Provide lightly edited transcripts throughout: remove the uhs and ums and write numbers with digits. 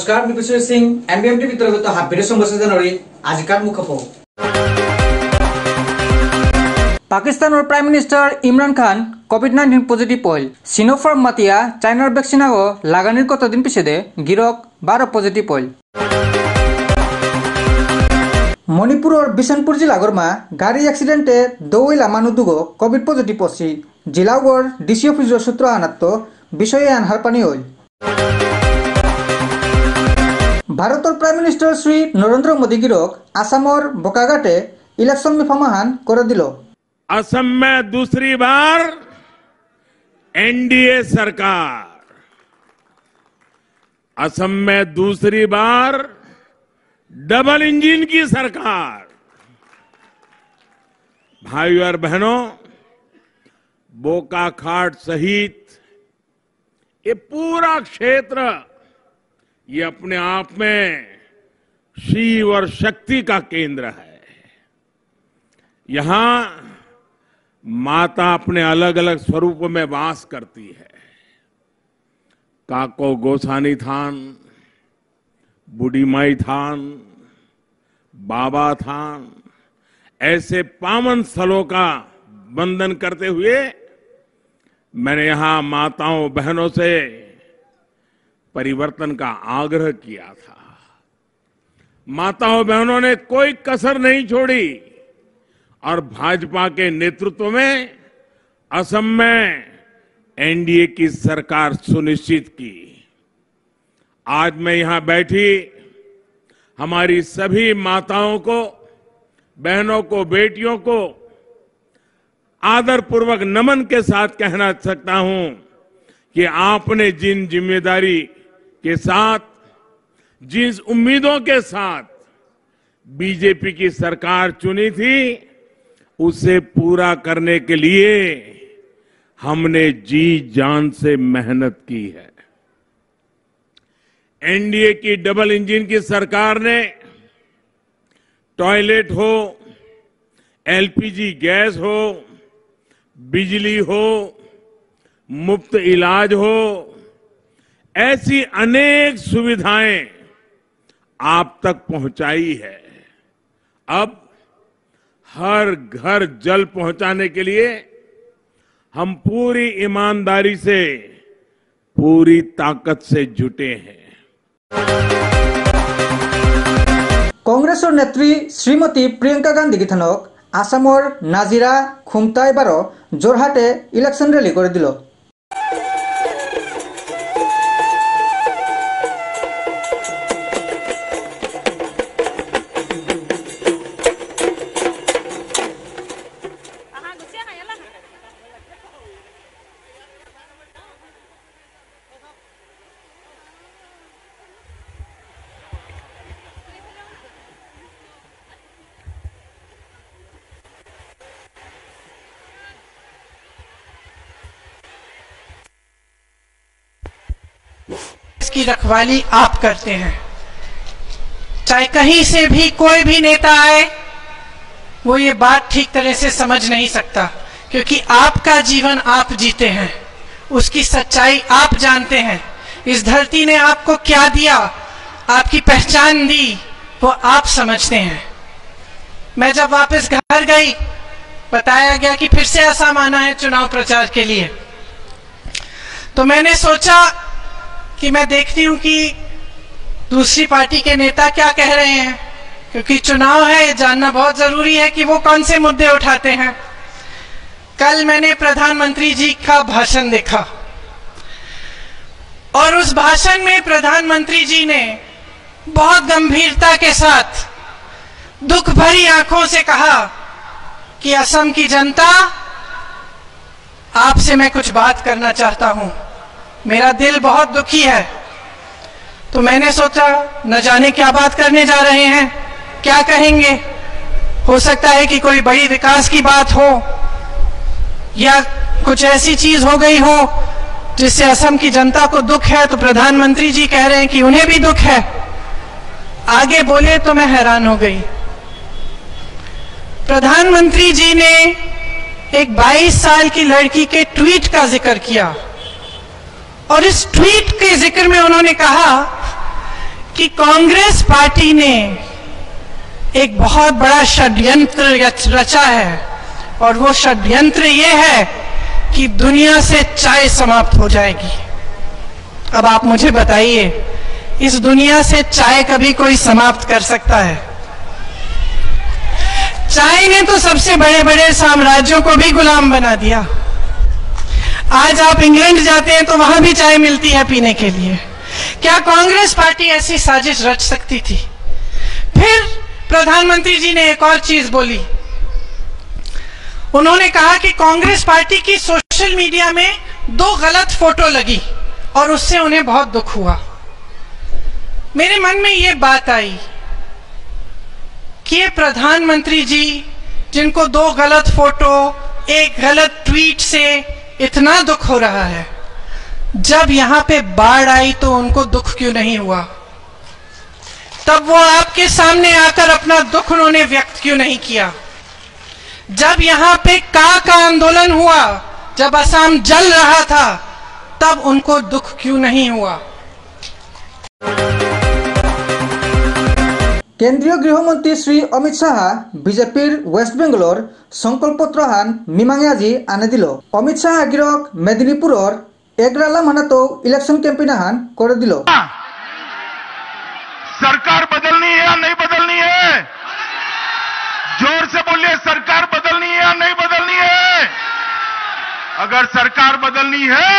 नमस्कार मैं कुशल Singh MBM TV तरफ हाफिर संबाद जानुवारी आजिकार मुखपौ पाकिस्तान और प्राइम मिनिस्टर इमरान खान कोविड-19 पॉजिटिव पॉइल सिनोफार्म मातिया चाइनार वैक्सीन आगो लागानिर कतदिन पिछेदे गिरक 12 पॉजिटिव पॉइल मणिपुर और बिशनपुर जिला गरमा गाड़ी एक्सीडेंटे दौला मानुदुगो कोविड पॉजिटिव पसी जिलावर डीसी ऑफिस सूत्र आनात्तो विषय आनहार पानी हल भारत और प्राइम मिनिस्टर श्री नरेंद्र मोदी गिरक आसाम और बोकाघाटे इलेक्शन में फमाहान कर दिलो। असम में दूसरी बार एनडीए सरकार, असम में दूसरी बार डबल इंजन की सरकार। भाइयों और बहनों, बोकाखाट सहित ये पूरा क्षेत्र ये अपने आप में शिव और शक्ति का केंद्र है। यहां माता अपने अलग अलग स्वरूपों में वास करती है। काको गोसानी थान, बूढ़ी माई थान, बाबा थान, ऐसे पावन स्थलों का वंदन करते हुए मैंने यहां माताओं बहनों से परिवर्तन का आग्रह किया था। माताओं बहनों ने कोई कसर नहीं छोड़ी और भाजपा के नेतृत्व में असम में एनडीए की सरकार सुनिश्चित की। आज मैं यहां बैठी हमारी सभी माताओं को, बहनों को, बेटियों को आदरपूर्वक नमन के साथ कहना सकता हूं कि आपने जिन जिम्मेदारी के साथ, जिस उम्मीदों के साथ बीजेपी की सरकार चुनी थी, उसे पूरा करने के लिए हमने जी जान से मेहनत की है। एनडीए की डबल इंजन की सरकार ने टॉयलेट हो, एलपीजी गैस हो, बिजली हो, मुफ्त इलाज हो, ऐसी अनेक सुविधाएं आप तक पहुंचाई है। अब हर घर जल पहुंचाने के लिए हम पूरी ईमानदारी से, पूरी ताकत से जुटे हैं। कांग्रेस और नेत्री श्रीमती प्रियंका गांधी गिथनक आसाम और नाजिरा खुमता एबारो जोरहाटे इलेक्शन रैली कर दिल। इसकी रखवाली आप करते हैं। चाहे कहीं से भी कोई भी नेता आए, वो ये बात ठीक तरह से समझ नहीं सकता, क्योंकि आपका जीवन आप जीते हैं, उसकी सच्चाई आप जानते हैं। इस धरती ने आपको क्या दिया, आपकी पहचान दी, वो आप समझते हैं। मैं जब वापस घर गई, बताया गया कि फिर से असम आना है चुनाव प्रचार के लिए, तो मैंने सोचा कि मैं देखती हूं कि दूसरी पार्टी के नेता क्या कह रहे हैं, क्योंकि चुनाव है, ये जानना बहुत जरूरी है कि वो कौन से मुद्दे उठाते हैं। कल मैंने प्रधानमंत्री जी का भाषण देखा और उस भाषण में प्रधानमंत्री जी ने बहुत गंभीरता के साथ दुख भरी आंखों से कहा कि असम की जनता, आपसे मैं कुछ बात करना चाहता हूं, मेरा दिल बहुत दुखी है। तो मैंने सोचा न जाने क्या बात करने जा रहे हैं, क्या कहेंगे। हो सकता है कि कोई बड़ी विकास की बात हो या कुछ ऐसी चीज हो गई हो जिससे असम की जनता को दुख है। तो प्रधानमंत्री जी कह रहे हैं कि उन्हें भी दुख है। आगे बोले तो मैं हैरान हो गई। प्रधानमंत्री जी ने एक 22 साल की लड़की के ट्वीट का जिक्र किया और इस ट्वीट के जिक्र में उन्होंने कहा कि कांग्रेस पार्टी ने एक बहुत बड़ा षड्यंत्र रचा है, और वो षड्यंत्र ये है कि दुनिया से चाय समाप्त हो जाएगी। अब आप मुझे बताइए, इस दुनिया से चाय कभी कोई समाप्त कर सकता है? चाय ने तो सबसे बड़े बड़े साम्राज्यों को भी गुलाम बना दिया। आज आप इंग्लैंड जाते हैं तो वहां भी चाय मिलती है पीने के लिए। क्या कांग्रेस पार्टी ऐसी साजिश रच सकती थी? फिर प्रधानमंत्री जी ने एक और चीज बोली। उन्होंने कहा कि कांग्रेस पार्टी की सोशल मीडिया में 2 गलत फोटो लगी और उससे उन्हें बहुत दुख हुआ। मेरे मन में ये बात आई कि ये प्रधानमंत्री जी, जिनको 2 गलत फोटो, एक गलत ट्वीट से इतना दुख हो रहा है, जब यहां पे बाढ़ आई तो उनको दुख क्यों नहीं हुआ? तब वो आपके सामने आकर अपना दुख उन्होंने व्यक्त क्यों नहीं किया? जब यहां पे का आंदोलन हुआ, जब असम जल रहा था, तब उनको दुख क्यों नहीं हुआ? केंद्रीय गृहमंत्री श्री अमित शाह বিজেপির ওয়েস্ট বেঙ্গলৰ সংকল্পত্ৰহান মিমাঙে আজি আনে দিল। অমিত শাহ গিৰক মেদিনীপুৰৰ এগৰালা মানাতো ইলেকশন कैंपेन করে দিল। सरकार बदलनी है या नहीं बदलनी है? जोर से बोलिए, सरकार बदलनी है या नहीं बदलनी है? अगर सरकार बदलनी है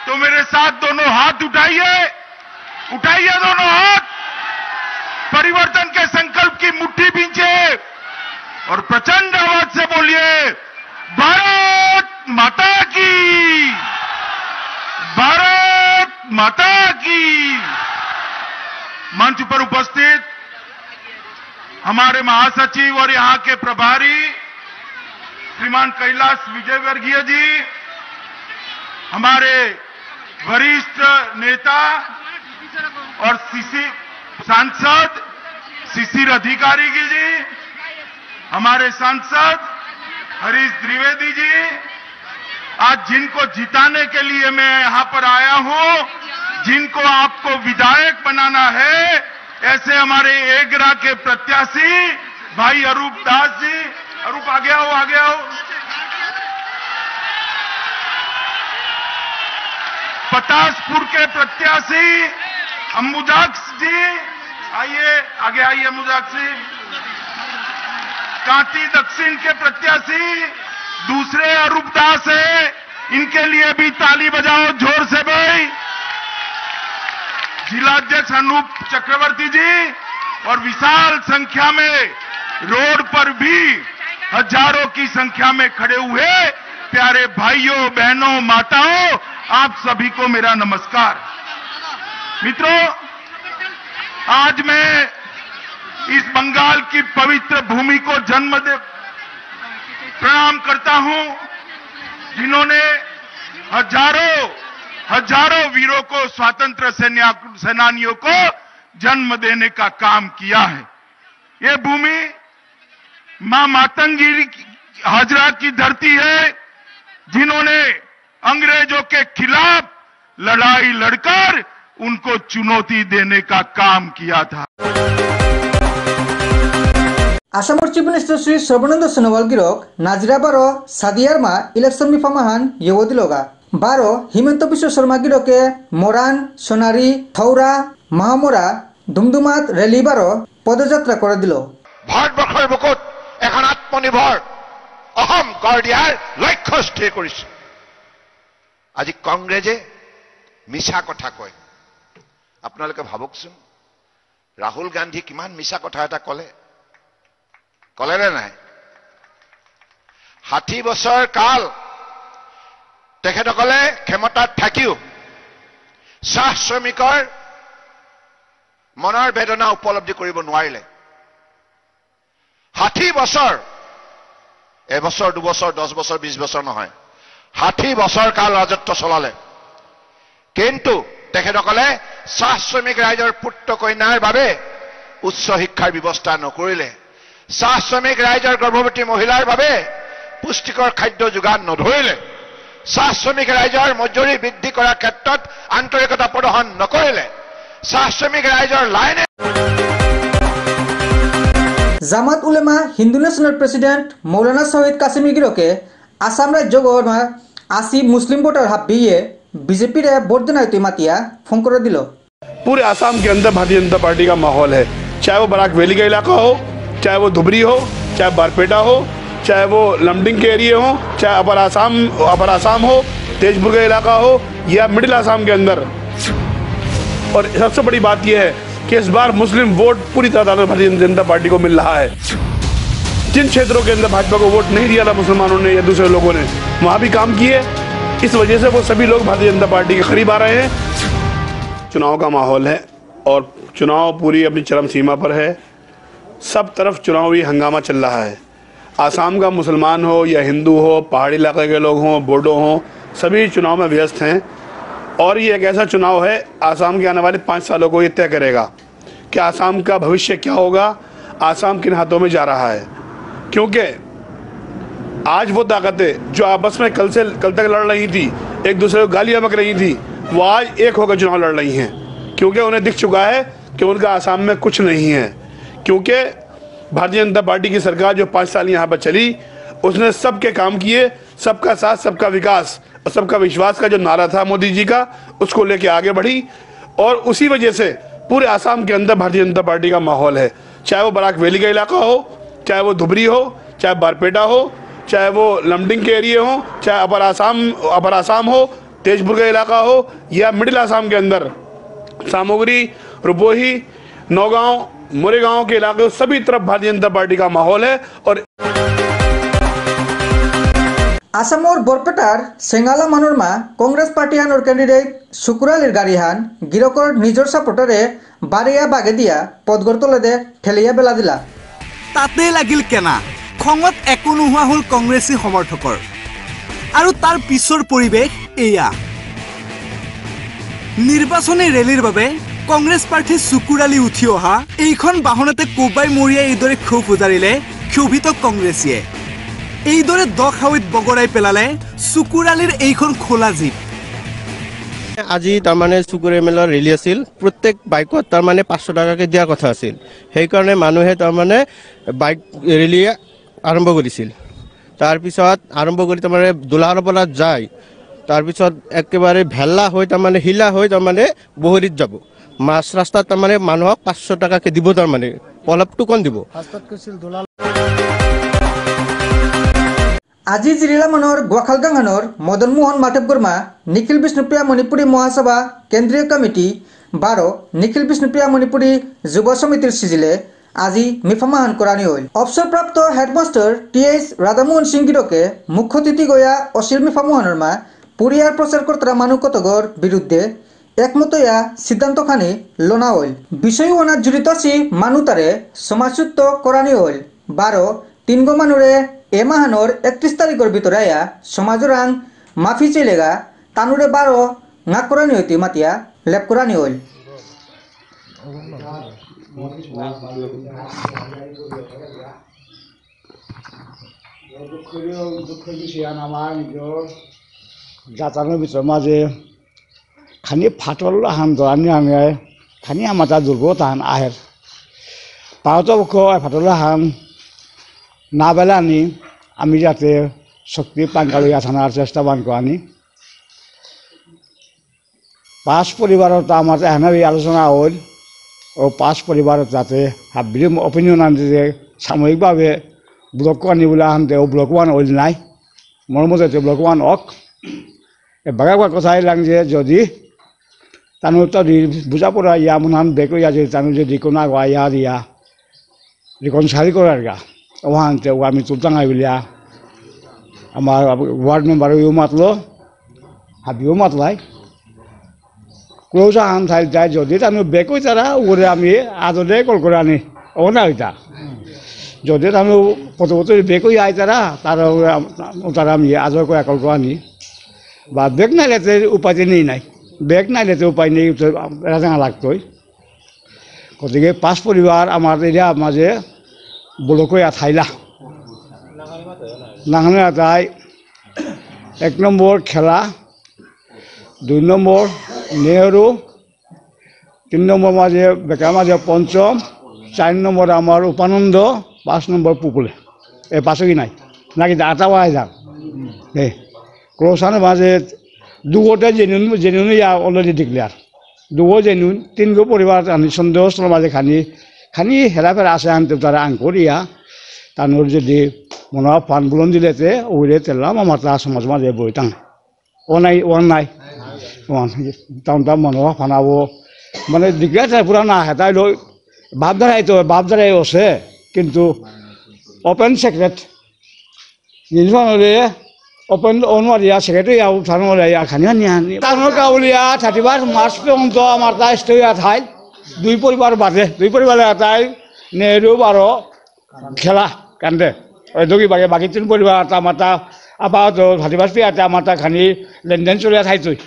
तो मेरे साथ दोनों हाथ उठाइए, उठाइए दोनों हाथ, परिवर्तन के संकल्प की मुट्ठी भींचे और प्रचंड आवाज से बोलिए, भारत माता की, भारत माता की। मंच पर उपस्थित हमारे महासचिव और यहां के प्रभारी श्रीमान कैलाश विजयवर्गीय जी, हमारे वरिष्ठ नेता और सांसद शिशिर अधिकारी जी, हमारे सांसद हरीश द्विवेदी जी, आज जिनको जिताने के लिए मैं यहां पर आया हूं, जिनको आपको विधायक बनाना है, ऐसे हमारे एगरा के प्रत्याशी भाई अरूप दास जी, अरूप आ गया हो, आ गया हो, पतासपुर के प्रत्याशी अम्बुजाक्ष जी, आइए आगे आइए अम्बुजाक्ष जी, कांटी दक्षिण के प्रत्याशी दूसरे अरूप दास है, इनके लिए भी ताली बजाओ जोर से भाई। जिलाध्यक्ष अनूप चक्रवर्ती जी, और विशाल संख्या में रोड पर भी हजारों की संख्या में खड़े हुए प्यारे भाइयों बहनों माताओं, आप सभी को मेरा नमस्कार। मित्रों, आज मैं इस बंगाल की पवित्र भूमि को जन्म दे प्रणाम करता हूं, जिन्होंने हजारों वीरों को, स्वतंत्र सेनानियों को जन्म देने का काम किया है। ये भूमि मां मातंगी हाजरा की धरती है, जिन्होंने अंग्रेजों के खिलाफ लड़ाई लड़कर उनको चुनौती देने का काम किया था। आसामर चीफ मिनिस्टर श्री सर्बानंद सोनोवाल गिरक नाजिराबारो सादियारमा इलेक्शन मिफामाहान येवो दिलोगा। 12 हिमंत बिश्व शर्मा गिरके मोरान सोनारी थौरा महामरा दुमदुमात रेलीबारो पदयात्रा करे दिल। ভাৰতবৰ্ষৰ বুকুত এখন আত্মনিৰ্ভৰ অসম গঢ় দিয়াৰ লক্ষ্য স্থিৰ কৰিছে। আজি কংগ্ৰেছে মিছা কথা কয়। আপোনালোকে ভাবকচোন, ৰাহুল গান্ধী কিমান মিছা কথা এটা কলে নে নাই? 60 বছৰ কাল তেখেতসকলে ক্ষমতাত থাকিও চাহ শ্ৰমিকৰ মনৰ বেদনা উপলব্ধি কৰিব নোৱাৰিলে। 60 বছৰ, এবছৰ 2 বছৰ 10 বছৰ 20 বছৰ নহয়, 60 বছৰ কাল ৰাজত্ব চলালে। কিন্তু তেখেতসকলে চাহ শ্ৰমিক ৰাইজৰ পুত্ৰ কন্যাৰ বাবে উচ্চ শিক্ষাৰ ব্যৱস্থা নকৰিলে। চাহ শ্ৰমিক ৰাইজৰ গৰ্ভৱতী মহিলাৰ বাবে পুষ্টিকৰ খাদ্য যোগান নধৰিলে। চাহ শ্ৰমিক ৰাইজৰ মজুৰি বৃদ্ধি কৰাৰ ক্ষেত্ৰত আন্তৰিকতা প্ৰদৰ্শন নকৰিলে। চাহ শ্ৰমিক ৰাইজৰ লাইনে জামাত উলেমা হিন্দু ন্যাশনাল প্রেসিডেন্ট মৌলানা শহীদ কাসিমি गिरोके आसाम राज्य गवर्नर आसी मुस्लिम वोटर हाबिये बीजेपी रे वोट देना मातिया फोंकर दिलो। पूरे आसाम के अंदर भारतीय जनता पार्टी का माहौल है, चाहे वो बराक वैली का इलाका हो, चाहे वो धुबरी हो, चाहे बारपेटा हो, चाहे वो लमडिंग के एरिए हो, चाहे अपर आसाम हो, तेजपुर का इलाका हो या मिडिल आसाम के अंदर। और सबसे बड़ी बात यह है कि इस बार मुस्लिम वोट पूरी तादाद में भारतीय जनता पार्टी को मिल रहा है। जिन क्षेत्रों के अंदर भाजपा को वोट नहीं दिया था मुसलमानों ने या दूसरे लोगों ने, वहाँ भी काम किए। इस वजह से वो सभी लोग भारतीय जनता पार्टी के करीब आ रहे हैं। चुनाव का माहौल है और चुनाव पूरी अपनी चरम सीमा पर है। सब तरफ चुनावी हंगामा चल रहा है। आसाम का मुसलमान हो या हिंदू हो, पहाड़ी इलाके के लोग हों, बोडो हों, सभी चुनाव में व्यस्त हैं। और ये एक ऐसा चुनाव है, आसाम के आने वाले 5 सालों को ये तय करेगा कि आसाम का भविष्य क्या होगा, आसाम किन हाथों में जा रहा है। क्योंकि आज वो ताकतें जो आपस में कल तक लड़ रही थी, एक दूसरे को गालियाँ बक रही थी, वो आज एक होकर चुनाव लड़ रही हैं। क्योंकि उन्हें दिख चुका है कि उनका आसाम में कुछ नहीं है। क्योंकि भारतीय जनता पार्टी की सरकार जो 5 साल यहाँ पर चली, उसने सबके काम किए, सबका साथ, सबका विकास और सबका विश्वास का जो नारा था मोदी जी का, उसको लेके आगे बढ़ी। और उसी वजह से पूरे आसाम के अंदर भारतीय जनता पार्टी का माहौल है, चाहे वो बराक वैली का इलाका हो, चाहे वो धुबरी हो, चाहे बारपेटा हो, चाहे वो लमडिंग के एरिए हो, चाहे अपर आसाम हो, तेजपुर का इलाका हो या मिडिल आसाम के अंदर सामग्री, रुपोही, नौगांव, मोरेगांव के इलाके, सभी तरफ भारतीय जनता पार्टी का माहौल है। और आसाम और बरपेटार सेंगाला मानुरमा कांग्रेस पार्टी आनर कैंडिडेट शुकुरालिर गाड़ीहान गिरकर निजर सापर्टरे बारिया बागे दिया पदगर तले ठेलिया बेला दिला। ताते लागिल केना खंगत एकো নোহোৱা হল কংগ্ৰেছী সমৰ্থকৰ আৰু তাৰ পিছৰ পৰিৱেশ এয়া। নিৰ্বাচনী ৰেলীৰ বাবে কংগ্ৰেছ প্ৰাৰ্থী শুকুৰালী উঠি অহা এইখন বাহনতে কোবাই মৰিয়াই এইদৰে ক্ষোভ উজাৰিলে ক্ষোভিত কংগ্ৰেছীয়ে। এইদৰে দখাৱৈত বগৰাই পেলালে শুকুৰালীৰ এইখন খোলা জীপ। আজি তাৰমানে শুকুৰে মেলৰ ৰেলী আছিল, প্ৰত্যেক বাইকত তাৰমানে 500 টাকাকে দিয়াৰ কথা আছিল। সেইকাৰণে মানুহে তাৰমানে বাইক ৰেলী আৰম্ভ কৰিছিল। তাৰপিছত আৰম্ভ কৰি তাৰমানে দোলাৰৰ পৰা যায়, তাৰপিছত একেবাৰে ভেলা হৈ তাৰমানে হিলা হৈ তাৰমানে বহৰীত যাব। মাছ ৰাস্তাত তাৰমানে মানুহক 500 টাকাকে দিব, তাৰমানে অলপ টুকন দিব। আজি জিলা मनोर गुवाखालगांगानर मदन मोहन माधव वर्मा निखिल विष्णुप्रिया मणिपुरी महासभा केंद्रीय कमिटी 12 निखिल विष्णुप्रिया मणिपुरी युव समितिर सिजिले আজি মিফামাহান কৰানি হল। অৱসৰপ্ৰাপ্ত হেডমাষ্টাৰ টিএছ ৰাধামোহন সিং গিৰকে মুখ্য অতিথি গয়া অশিল মিফামোহনৰ মা পুরিয়ার প্রচার কর্তা মানুকতগর বিরুদ্ধে একমতয়া সিদ্ধান্তখানি লনা হল। বিষয় অনার জড়িত আছি মানু তারে সমাজচ্যুত কৰানি হল। 12 মানুরে এ মাহানোর 31 তারিখের ভিতরে আয়া সমাজরাং মাফি চেলেগা তানুরে 12 নাক কৰানি হইতে মাতিয়া লেপ কৰানি হল। जातानो भितर माजे खानी फाटल हान दरानी आंगे खानी आमाता दुर्बल तान आहेर पावतो बको फाटल हान नाबेलानी आमी जाते शक्ति पांगाली आथानार चेष्टा बान कोआनी 5 परिवारत आमार एहनाबी आलोचना हल और 5 परिवारत जाते हाबिरि अपिनियन आनते सामयिकभावे ब्लक आनी बोले आनते ब्लक वान हल नाई मोर मते ब्लक वान हक बागा कथा लांजे जदि तानु तो बुझा पड़ा या मुनान बेको या तानु जो दिकोना या दिया रिकनसाइल करारगा वहाँ आमी तुलतांगा बिलिया आमार वार्ड मेम्बार मातलो हाबिओ मातलाई क्लोजा हान थाइल जाय जदि तानु बेको तारा ओरे आमी आदरे कल करानी ओना इता जदि तानु पतो बेको आइ तारा तारा आमी आदर को कल करानी बा बेग ना लेते उपाय नहीं नाई बेग ना लेते उपाय नहीं राजा लागतो गति 5 परिवार आमार माजे ब्लक थाइला नांगने आताय 1 नम्बर खेला 2 नम्बर नेहरू 3 নম্বর মাঝে বেকার মাঝে পঞ্চম 4 নম্বর আমার উপানন্দ 5 নম্বর পুকুলে এই পাশে কি নাই নাকি আটা পাওয়া যাক এই ক্রোসানের মাঝে দুগোটা জেনুইন অলরেডি ডিক্লেয়ার দুগো জেনুইন 3 গো পরিবার আমি সন্দেহস্থল মাঝে খানি হেরাফেরা আছে আনতে তারা আং করিয়া তানোর যদি মনে হয় ফান বুলন দিলেতে ওইরে তেলাম আমার তা সমাজ মাঝে বইতাম ওয়ান নাই টাউন মনে হয় ফানাবো মানে ডিক্লেয়ার পুরা না হেতাই লৈ বাপদারাই আছে কিন্তু ওপেন সেক্রেট নির্মাণে ওপেন অনওয়ারিয়া সেক্রেটারি থানোয়া খানিয়া টাউনের কাউলিয়া 31 মার্চ পর্যন্ত আমার তা স্টইয়া থাই 2 পরিবার বাদে 2 পরিবারে তাই নেহরু 12 খেলা কান্দে ওই দগি বাকি 3 পরিবার আমার তা আপাতত 31 পিয়াতে আমার তা খানি লেনদেন চলিয়া থাইতই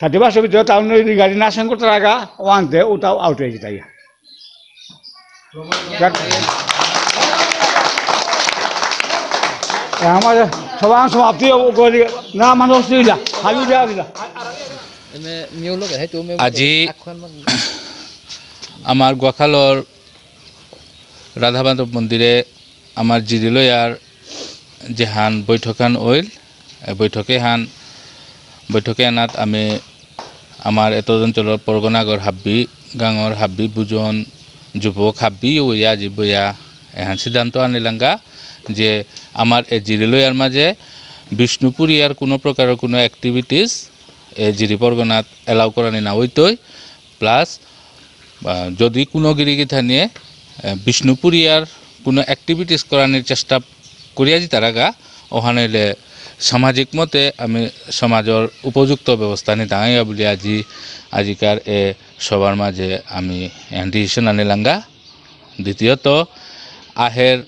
31 ভিতরে টাউনের গাড়ি না সংকট রাখা ওয়ানতে ওটাও আউট হয়ে যেতাই আমার সবার সমাপ্তি না মানুষ দিলা খালি দিয়া আজি আমার গোয়াখালর রাধামাধব মন্দিরে আমার জিরিলয়ার যেহান বৈঠকান ওইল বৈঠকে আনাত আমি আমার এত অঞ্চলের পরগনাগর হাব্বি গাঙর হাব্বি বুজন যুবক হাব্বি ওইয়া জিবইয়া এহান সিদ্ধান্ত আনিলাঙ্গা যে আমার এই জিরিলয়ার মাঝে বিষ্ণুপুরিয়ার কোনো প্রকারের কোনো অ্যাক্টিভিটিস এই জিরি পরগনাত এলাও করানি না হইতই প্লাস যদি কোনো গিরিগিথা নিয়ে বিষ্ণুপুরিয়ার কোনো অ্যাক্টিভিটিস করানোর চেষ্টা করিয়া যে তারা গা ওখানে সামাজিক মতে আমি সমাজের উপযুক্ত ব্যবস্থা নিয়ে দাঁড়াইয়া বলি আজিকার এ সবার মাঝে আমি ডিসিশন আনিলাঙ্গা দ্বিতীয়ত আহের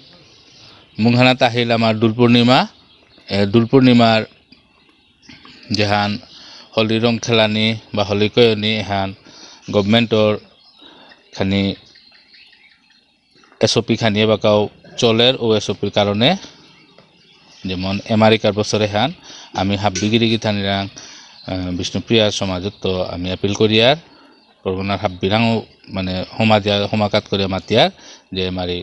মুংহানাত আহিল আমার দোল পূর্ণিমার যেহান হলি রং খেলানি বা হলি কয়নি এহান গভর্নমেন্টর খানি এসওপি খানিয়ে বাকাও চলের ও এসওপির কারণে যেমন আমেরিকার বছরে হান আমি হাব্বিগিরি গিথানিরাং বিষ্ণুপ্রিয়ার সমাজত তো আমি আপিল করিয়ার পরগনার হাব্বিরাংও মানে সমাকাত করে মাতিয়ার যে মারি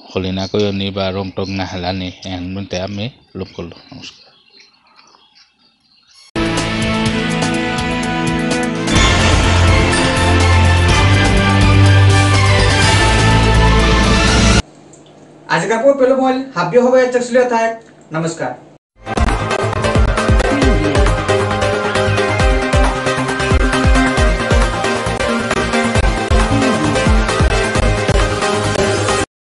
হলিনা কয়নি বা রং টং না হেলানি এহেন মতে আমি লোক করলো। নমস্কার। आज का पेलो मोल हाब्य हो नमस्कार।